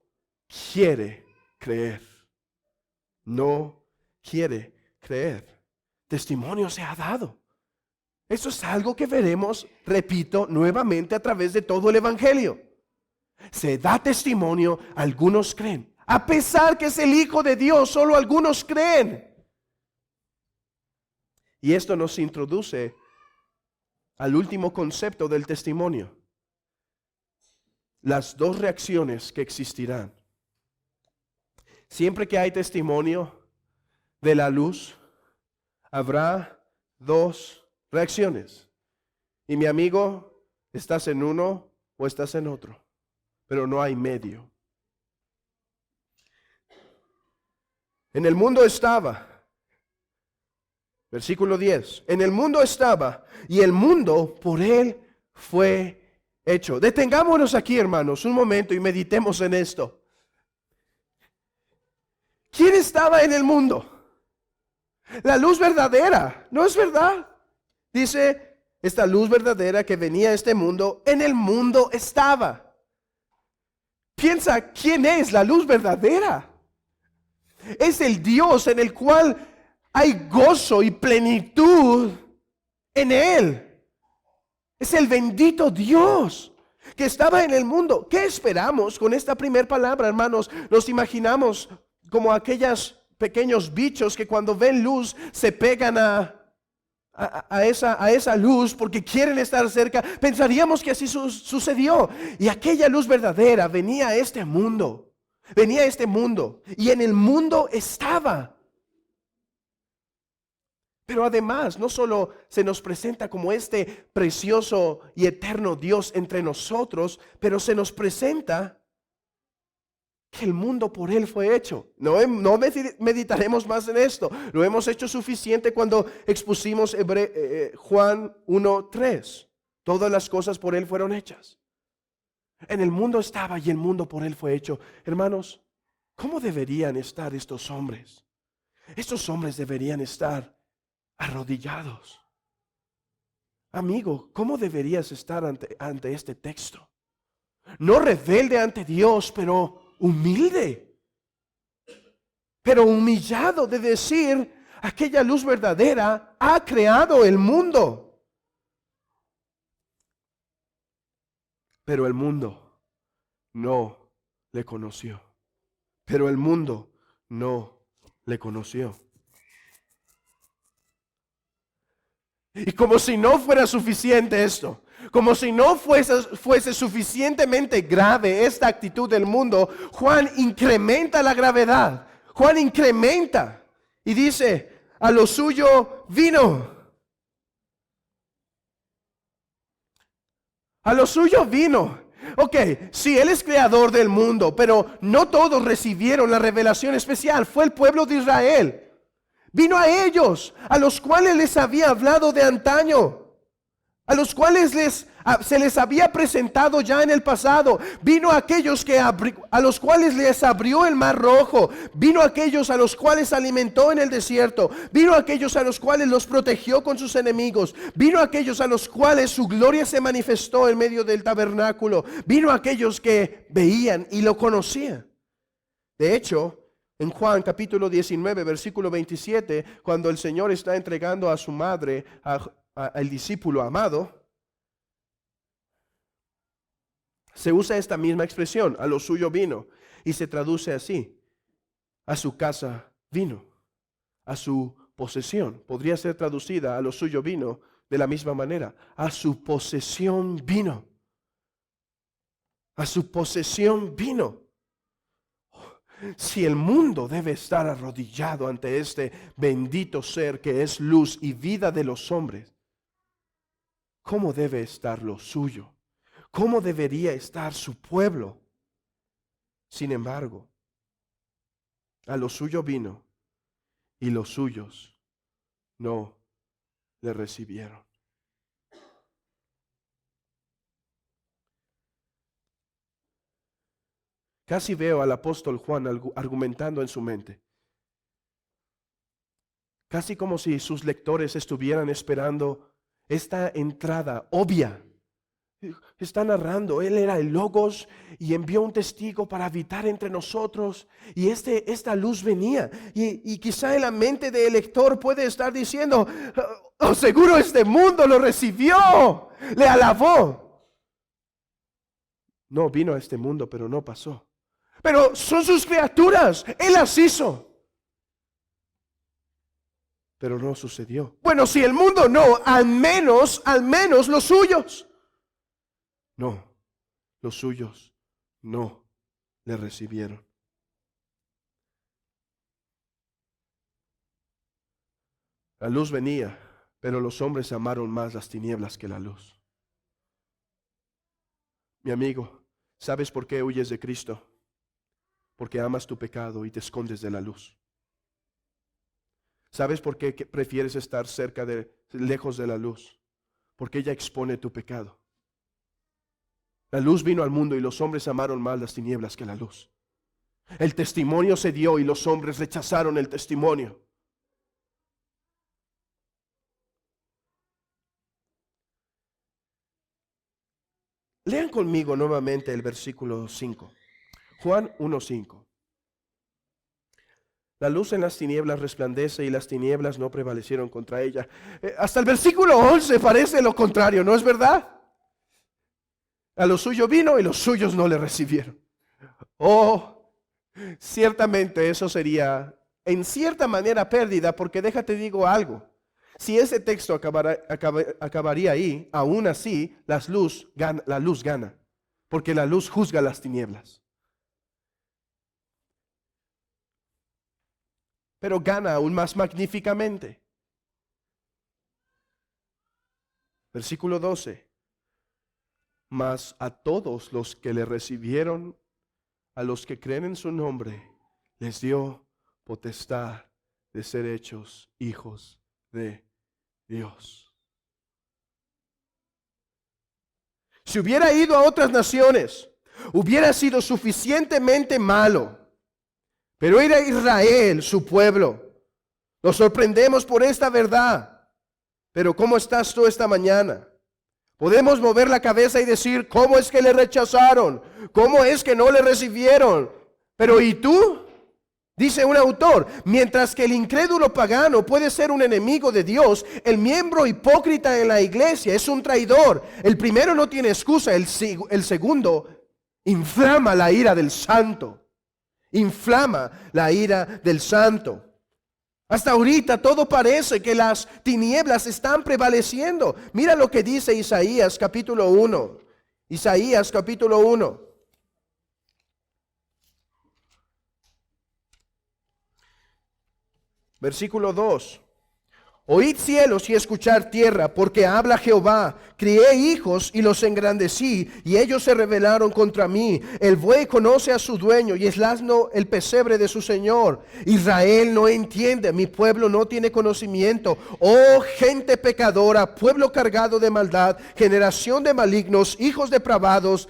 quiere creer. No quiere creer. Testimonio se ha dado. Eso es algo que veremos, repito, nuevamente a través de todo el Evangelio. Se da testimonio, algunos creen. A pesar que es el Hijo de Dios, solo algunos creen. Y esto nos introduce al último concepto del testimonio. Las dos reacciones que existirán. Siempre que hay testimonio de la luz, habrá dos reacciones. Y mi amigo, estás en uno o estás en otro, pero no hay medio. En el mundo estaba, versículo 10, en el mundo estaba y el mundo por Él fue hecho. Detengámonos aquí, hermanos, un momento y meditemos en esto. ¿Quién estaba en el mundo? La luz verdadera, ¿no es verdad? Dice, esta luz verdadera que venía a este mundo, en el mundo estaba. Piensa, ¿quién es la luz verdadera? Es el Dios en el cual hay gozo y plenitud en Él. Es el bendito Dios que estaba en el mundo. ¿Qué esperamos con esta primera palabra, hermanos? Nos imaginamos como aquellos pequeños bichos que cuando ven luz se pegan a esa luz porque quieren estar cerca. Pensaríamos que así sucedió. Y aquella luz verdadera venía a este mundo. Venía a este mundo y en el mundo estaba. Pero además, no solo se nos presenta como este precioso y eterno Dios entre nosotros, pero se nos presenta que el mundo por Él fue hecho. No meditaremos más en esto. Lo hemos hecho suficiente cuando expusimos Juan 1:3. Todas las cosas por Él fueron hechas. En el mundo estaba y el mundo por él fue hecho. Hermanos, ¿cómo deberían estar estos hombres? Estos hombres deberían estar arrodillados. Amigo, ¿cómo deberías estar ante este texto? No rebelde ante Dios, pero humilde. Pero humillado de decir, aquella luz verdadera ha creado el mundo. Pero el mundo no le conoció. Pero el mundo no le conoció. Y como si no fuera suficiente esto, como si no fuese suficientemente grave esta actitud del mundo, Juan incrementa la gravedad. Juan incrementa y dice, a lo suyo vino. A lo suyo vino. Ok, sí, Él es creador del mundo, pero no todos recibieron la revelación especial. Fue el pueblo de Israel. Vino a ellos, a los cuales les había hablado de antaño, a los cuales se les había presentado ya en el pasado. Vino a aquellos a los cuales les abrió el mar rojo. Vino a aquellos a los cuales alimentó en el desierto. Vino a aquellos a los cuales los protegió con sus enemigos. Vino a aquellos a los cuales su gloria se manifestó en medio del tabernáculo. Vino a aquellos que veían y lo conocían. De hecho, en Juan capítulo 19, versículo 27, cuando el Señor está entregando a su madre, al discípulo amado, se usa esta misma expresión, a lo suyo vino, y se traduce así, a su casa vino, a su posesión. Podría ser traducida, a lo suyo vino, de la misma manera, a su posesión vino, a su posesión vino. Si el mundo debe estar arrodillado ante este bendito ser que es luz y vida de los hombres, ¿cómo debe estar lo suyo? ¿Cómo debería estar su pueblo? Sin embargo, a lo suyo vino y los suyos no le recibieron. Casi veo al apóstol Juan argumentando en su mente. Casi como si sus lectores estuvieran esperando esta entrada obvia. Está narrando, Él era el Logos y envió un testigo para habitar entre nosotros. Y esta luz venía. Y quizá en la mente del lector puede estar diciendo, oh, seguro este mundo lo recibió, le alabó. No, vino a este mundo, pero no pasó. Pero son sus criaturas, Él las hizo. Pero no sucedió. Bueno, si el mundo no, al menos los suyos. No, los suyos no le recibieron. La luz venía, pero los hombres amaron más las tinieblas que la luz. Mi amigo, ¿sabes por qué huyes de Cristo? Porque amas tu pecado y te escondes de la luz. ¿Sabes por qué prefieres estar lejos de la luz? Porque ella expone tu pecado. La luz vino al mundo y los hombres amaron más las tinieblas que la luz. El testimonio se dio y los hombres rechazaron el testimonio. Lean conmigo nuevamente el versículo 5. Juan 1:5. La luz en las tinieblas resplandece y las tinieblas no prevalecieron contra ella. Hasta el versículo 11 parece lo contrario, ¿no es verdad? A lo suyo vino y los suyos no le recibieron. Oh, ciertamente eso sería en cierta manera pérdida, porque déjate digo algo. Si ese texto acabaría ahí, aún así la luz gana, porque la luz juzga las tinieblas. Pero gana aún más magníficamente. Versículo 12. Mas a todos los que le recibieron, a los que creen en su nombre, les dio potestad de ser hechos hijos de Dios. Si hubiera ido a otras naciones, Hubiera sido suficientemente malo. Pero era Israel su pueblo. Nos sorprendemos por esta verdad. Pero ¿cómo estás tú esta mañana? Podemos mover la cabeza y decir, ¿cómo es que le rechazaron? ¿Cómo es que no le recibieron? Pero ¿y tú? Dice un autor, mientras que el incrédulo pagano puede ser un enemigo de Dios, el miembro hipócrita en la iglesia es un traidor. El primero no tiene excusa, el segundo inflama la ira del santo. Inflama la ira del santo. Hasta ahorita todo parece que las tinieblas están prevaleciendo. Mira lo que dice Isaías capítulo 1. Isaías capítulo 1. Versículo 2. Oíd cielos y escuchad tierra, porque habla Jehová. Crié hijos y los engrandecí, y ellos se rebelaron contra mí. El buey conoce a su dueño, y el asno el pesebre de su señor. Israel no entiende, mi pueblo no tiene conocimiento. Oh gente pecadora, pueblo cargado de maldad, generación de malignos, hijos depravados,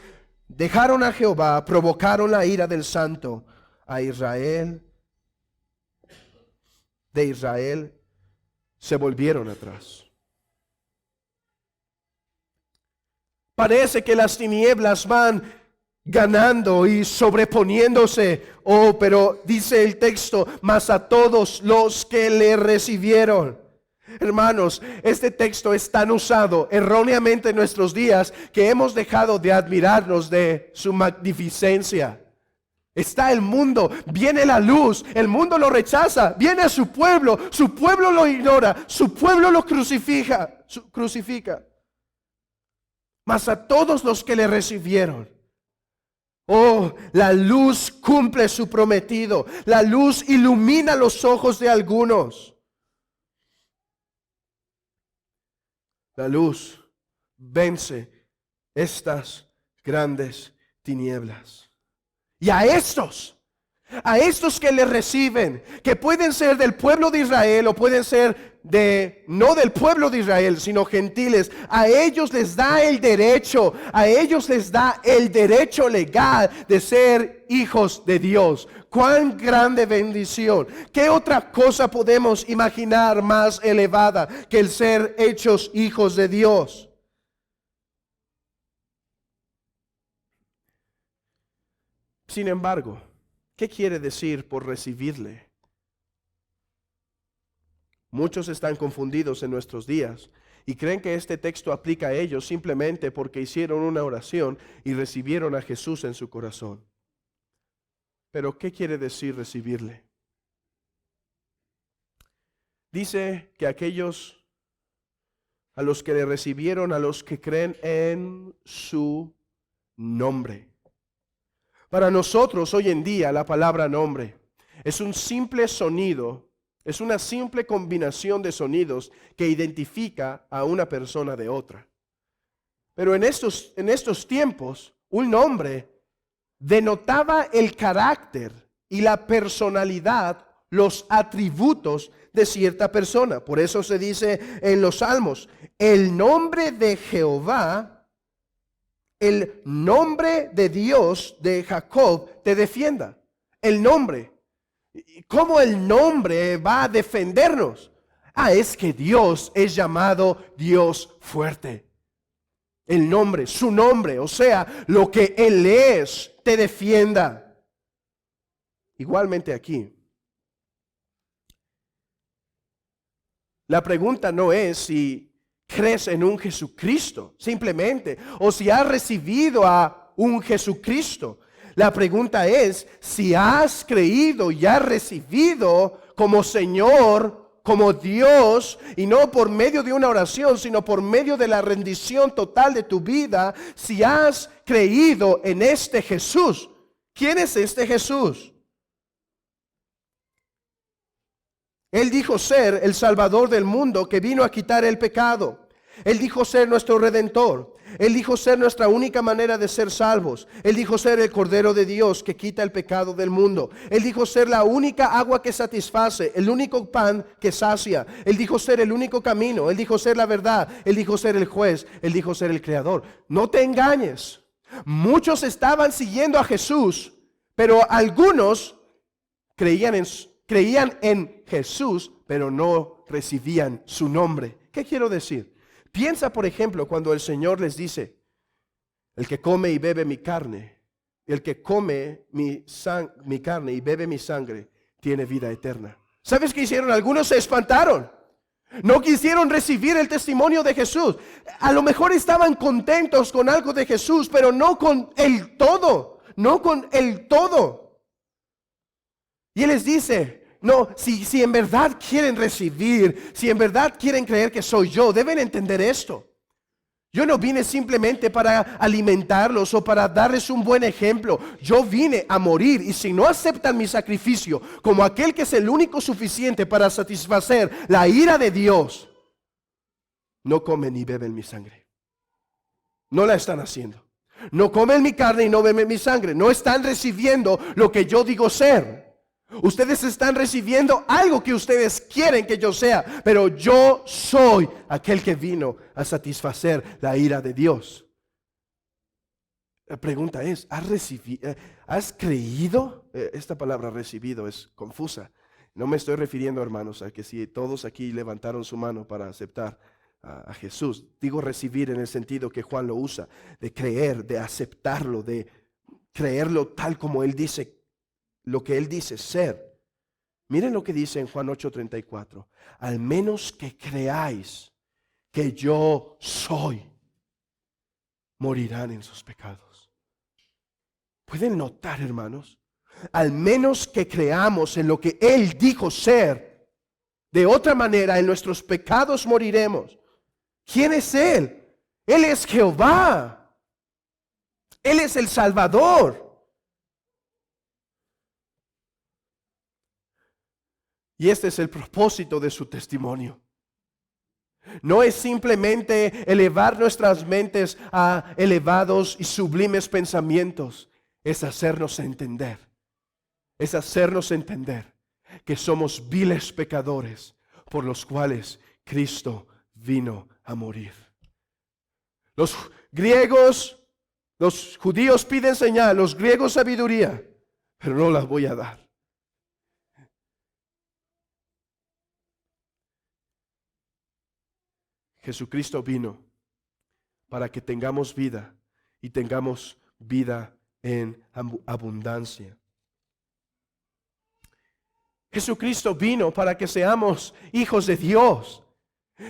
dejaron a Jehová, provocaron la ira del santo. A Israel, de Israel, se volvieron atrás. Parece que las tinieblas van ganando y sobreponiéndose. Oh, pero dice el texto, mas a todos los que le recibieron. Hermanos, este texto es tan usado erróneamente en nuestros días que hemos dejado de admirarnos de su magnificencia. Está el mundo, viene la luz, el mundo lo rechaza, viene a su pueblo lo ignora, su pueblo lo crucifica. Mas a todos los que le recibieron, oh, la luz cumple su prometido, la luz ilumina los ojos de algunos. La luz vence estas grandes tinieblas. Y a estos que le reciben, que pueden ser del pueblo de Israel o pueden ser no del pueblo de Israel, sino gentiles, a ellos les da el derecho, legal de ser hijos de Dios. ¡Cuán grande bendición! ¿Qué otra cosa podemos imaginar más elevada que el ser hechos hijos de Dios? Sin embargo, ¿qué quiere decir por recibirle? Muchos están confundidos en nuestros días y creen que este texto aplica a ellos simplemente porque hicieron una oración y recibieron a Jesús en su corazón. Pero ¿qué quiere decir recibirle? Dice que aquellos a los que le recibieron, a los que creen en su nombre. Para nosotros hoy en día la palabra nombre es un simple sonido, es una simple combinación de sonidos que identifica a una persona de otra. Pero en estos tiempos, un nombre denotaba el carácter y la personalidad, los atributos de cierta persona. Por eso se dice en los Salmos, el nombre de Jehová, el nombre de Dios de Jacob te defienda. El nombre. ¿Cómo el nombre va a defendernos? Es que Dios es llamado Dios fuerte. El nombre, su nombre, o sea, lo que Él es, te defienda. Igualmente aquí. La pregunta no es si crees en un Jesucristo, simplemente, o si has recibido a un Jesucristo. La pregunta es si has creído y has recibido como Señor, como Dios, y no por medio de una oración, sino por medio de la rendición total de tu vida, si has creído en este Jesús. ¿Quién es este Jesús? Él dijo ser el Salvador del mundo que vino a quitar el pecado. Él dijo ser nuestro Redentor. Él dijo ser nuestra única manera de ser salvos. Él dijo ser el Cordero de Dios que quita el pecado del mundo. Él dijo ser la única agua que satisface, el único pan que sacia. Él dijo ser el único camino. Él dijo ser la verdad. Él dijo ser el juez. Él dijo ser el creador. No te engañes. Muchos estaban siguiendo a Jesús, pero algunos creían en Jesús, pero no recibían su nombre. ¿Qué quiero decir? Piensa, por ejemplo, cuando el Señor les dice, el que come y bebe mi carne, el que come mi carne y bebe mi sangre, tiene vida eterna. ¿Sabes qué hicieron? Algunos se espantaron. No quisieron recibir el testimonio de Jesús. A lo mejor estaban contentos con algo de Jesús, pero no con el todo. No con el todo. Y Él les dice, no, si en verdad quieren recibir, si en verdad quieren creer que soy yo, deben entender esto. Yo no vine simplemente para alimentarlos o para darles un buen ejemplo. Yo vine a morir, y si no aceptan mi sacrificio como aquel que es el único suficiente para satisfacer la ira de Dios, no comen ni beben mi sangre. No la están haciendo. No comen mi carne y no beben mi sangre. No están recibiendo lo que yo digo ser. Ustedes están recibiendo algo que ustedes quieren que yo sea, pero yo soy aquel que vino a satisfacer la ira de Dios. La pregunta es, ¿has creído? Esta palabra recibido es confusa. No me estoy refiriendo, hermanos, a que si todos aquí levantaron su mano para aceptar a Jesús. Digo recibir en el sentido que Juan lo usa, de creer, de aceptarlo, de creerlo tal como Él dice, lo que Él dice ser. Miren lo que dice en Juan 8:34. Al menos que creáis que yo soy, morirán en sus pecados. ¿Pueden notar, hermanos? Al menos que creamos en lo que Él dijo ser, de otra manera en nuestros pecados moriremos. ¿Quién es Él? Él es Jehová. Él es el Salvador. Y este es el propósito de su testimonio. No es simplemente elevar nuestras mentes a elevados y sublimes pensamientos. Es hacernos entender. Es hacernos entender que somos viles pecadores por los cuales Cristo vino a morir. Los griegos, los judíos piden señal, los griegos sabiduría, pero no las voy a dar. Jesucristo vino para que tengamos vida y tengamos vida en abundancia. Jesucristo vino para que seamos hijos de Dios.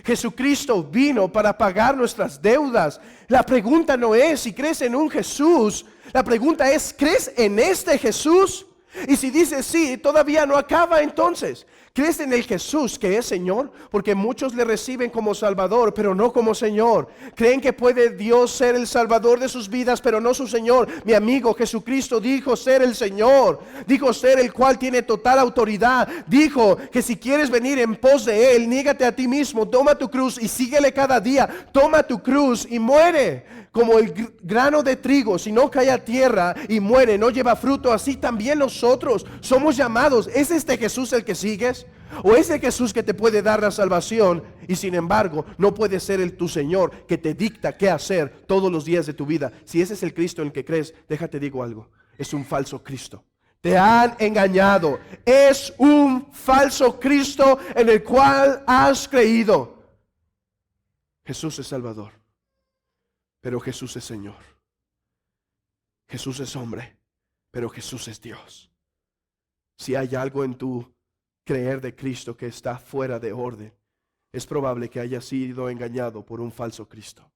Jesucristo vino para pagar nuestras deudas. La pregunta no es si crees en un Jesús. La pregunta es, ¿crees en este Jesús? Y si dices sí, todavía no acaba entonces. ¿Crees en el Jesús que es Señor? Porque muchos le reciben como Salvador, pero no como Señor. Creen que puede Dios ser el Salvador de sus vidas, pero no su Señor. Mi amigo, Jesucristo dijo ser el Señor. Dijo ser el cual tiene total autoridad. Dijo que si quieres venir en pos de Él, niégate a ti mismo, toma tu cruz y síguele cada día. Toma tu cruz y muere. Como el grano de trigo, si no cae a tierra y muere, no lleva fruto, así también nosotros somos llamados. ¿Es este Jesús el que sigues? ¿O es el Jesús que te puede dar la salvación y sin embargo no puede ser tu Señor que te dicta qué hacer todos los días de tu vida? Si ese es el Cristo en el que crees, déjate digo algo, es un falso Cristo. Te han engañado. Es un falso Cristo en el cual has creído. Jesús es Salvador. Pero Jesús es Señor. Jesús es hombre, pero Jesús es Dios. Si hay algo en tu creer de Cristo que está fuera de orden, es probable que haya sido engañado por un falso Cristo.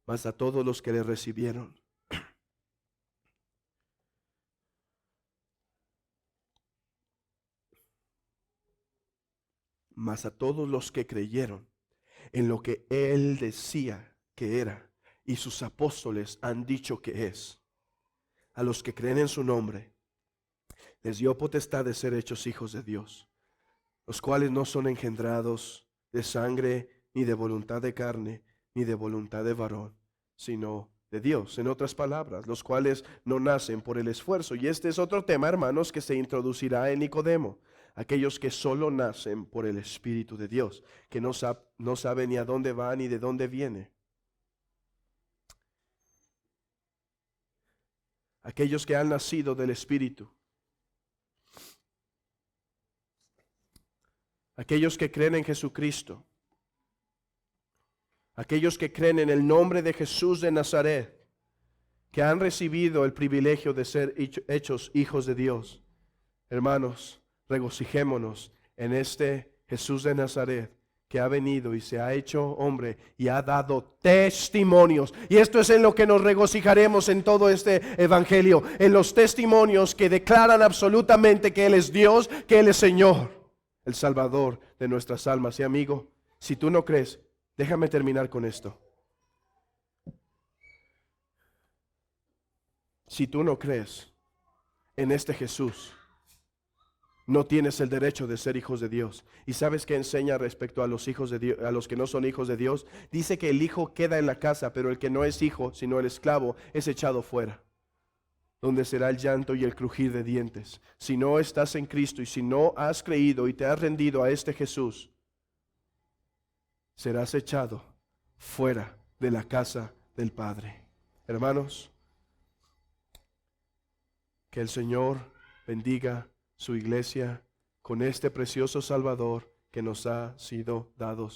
Mas a todos los que le recibieron, mas a todos los que creyeron en lo que Él decía que era y sus apóstoles han dicho que es, a los que creen en su nombre, les dio potestad de ser hechos hijos de Dios, los cuales no son engendrados de sangre, ni de voluntad de carne, ni de voluntad de varón, sino de Dios. En otras palabras, los cuales no nacen por el esfuerzo. Y este es otro tema, hermanos, que se introducirá en Nicodemo. aquellos que solo nacen por el Espíritu de Dios, que no saben ni a dónde va ni de dónde viene. Aquellos que han nacido del Espíritu. Aquellos que creen en Jesucristo. Aquellos que creen en el nombre de Jesús de Nazaret, que han recibido el privilegio de ser hechos hijos de Dios. Hermanos, regocijémonos en este Jesús de Nazaret, que ha venido y se ha hecho hombre y ha dado testimonios. Y esto es en lo que nos regocijaremos en todo este evangelio, en los testimonios que declaran absolutamente que Él es Dios, que Él es Señor, el Salvador de nuestras almas. Y amigo, si tú no crees, déjame terminar con esto. Si tú no crees en este Jesús, no tienes el derecho de ser hijos de Dios. ¿Y sabes qué enseña respecto a los hijos de Dios, a los que no son hijos de Dios? Dice que el hijo queda en la casa, pero el que no es hijo, sino el esclavo, es echado fuera, donde será el llanto y el crujir de dientes. Si no estás en Cristo y si no has creído y te has rendido a este Jesús, serás echado fuera de la casa del Padre. Hermanos, que el Señor bendiga su iglesia con este precioso Salvador que nos ha sido dado